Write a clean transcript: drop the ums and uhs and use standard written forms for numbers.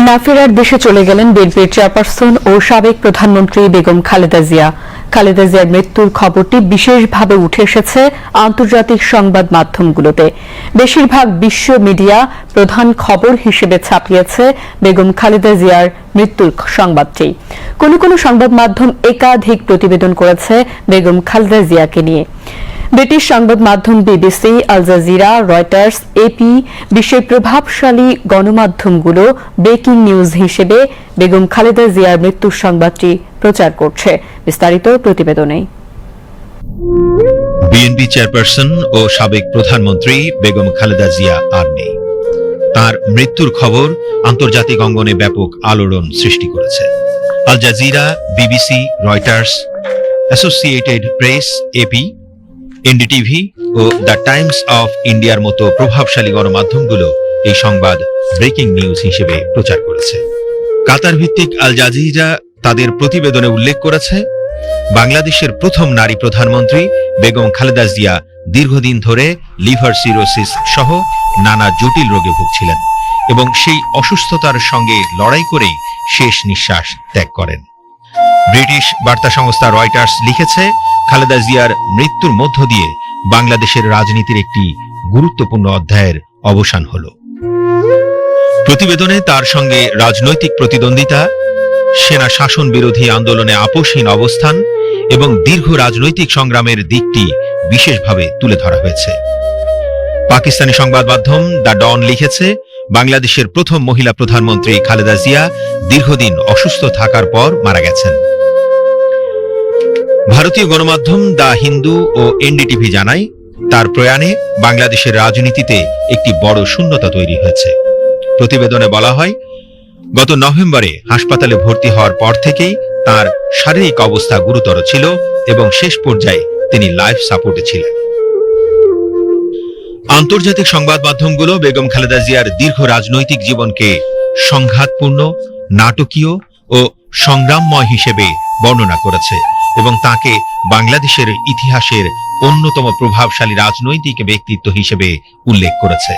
না ফেরার দেশে চলে গেলেন বিএনপির চেয়ারপারসন ও সাবেক প্রধানমন্ত্রী বেগম খালেদা জিয়া। খালেদা জিয়ার মৃত্যুর খবরটি বিশেষভাবে উঠে এসেছে আন্তর্জাতিক সংবাদ মাধ্যমগুলোতে। বেশিরভাগ বিশ্ব মিডিয়া প্রধান খবর হিসেবে ছাপিয়েছে বেগম খালেদা জিয়ার মৃত্যুর সংবাদটি। কোনো সংবাদ মাধ্যম একাধিক প্রতিবেদন করেছে বেগম খালেদা জিয়াকে নিয়ে। ব্রিটিশ সংবাদ মাধ্যম BBC, Al Jazeera, Reuters, AP, বিশ্বের প্রভাবশালী গণমাধ্যমগুলো ব্রেকিং নিউজ হিসেবে বেগম খালেদা জিয়ার মৃত্যুর সংবাদটি প্রচার করছে। বিস্তারিত প্রতিবেদনে। বিএনপি চেয়ারপারসন ও সাবেক প্রধানমন্ত্রী বেগম খালেদা জিয়া আর নেই। তার মৃত্যুর খবর আন্তর্জাতিক অঙ্গনে ব্যাপক আলোড়ন সৃষ্টি করেছে। Al Jazeera, BBC, Reuters, Associated Press, AP, NDTV ও দ্য টাইমস অফ ইন্ডিয়ার মতো প্রভাবশালী গণমাধ্যমগুলো এই সংবাদ ব্রেকিং নিউজ হিসেবে প্রচার করেছে। কাতার ভিত্তিক আল জাজিরা তাদের প্রতিবেদনে উল্লেখ করেছে, বাংলাদেশের প্রথম নারী প্রধানমন্ত্রী বেগম খালেদা জিয়া দীর্ঘদিন ধরে লিভার সিরোসিস সহ নানা জটিল রোগে ভুগছিলেন এবং সেই অসুস্থতার সঙ্গে লড়াই করেই শেষ নিঃশ্বাস ত্যাগ করেন। ব্রিটিশ বার্তা সংস্থা রয়টার্স লিখেছে, খালেদা জিয়ার মৃত্যুর মধ্য দিয়ে বাংলাদেশের রাজনীতির একটি গুরুত্বপূর্ণ অধ্যায়ের অবসান হল। প্রতিবেদনে তার সঙ্গে রাজনৈতিক প্রতিদ্বন্দ্বিতা, সেনা শাসন বিরোধী আন্দোলনে আপোষহীন অবস্থান এবং দীর্ঘ রাজনৈতিক সংগ্রামের দিকটি বিশেষভাবে তুলে ধরা হয়েছে। পাকিস্তানি সংবাদ মাধ্যম দ্য ডন লিখেছে, বাংলাদেশের প্রথম মহিলা প্রধানমন্ত্রী খালেদা জিয়া দীর্ঘদিন অসুস্থ থাকার পর মারা গেছেন। ভারতীয় গণমাধ্যম দ্য হিন্দু ও এনডিটিভি জানায়, তার প্রয়াণে বাংলাদেশের রাজনীতিতে একটি বড় শূন্যতা তৈরি হয়েছে। প্রতিবেদনে বলা হয়, গত নভেম্বরে হাসপাতালে ভর্তি হওয়ার পর থেকেই তার শারীরিক অবস্থা গুরুতর ছিল এবং শেষ পর্যায়ে তিনি লাইফ সাপোর্টে ছিলেন। আন্তর্জাতিক সংবাদ মাধ্যমগুলো বেগম খালেদা জিয়ার দীর্ঘ রাজনৈতিক জীবনকে সংঘাতপূর্ণ, নাটকীয় ও সংগ্রামময় হিসেবে বর্ণনা করেছে এবং তাকে বাংলাদেশের ইতিহাসের অন্যতম প্রভাবশালী রাজনৈতিক ব্যক্তিত্ব হিসেবে উল্লেখ করেছে।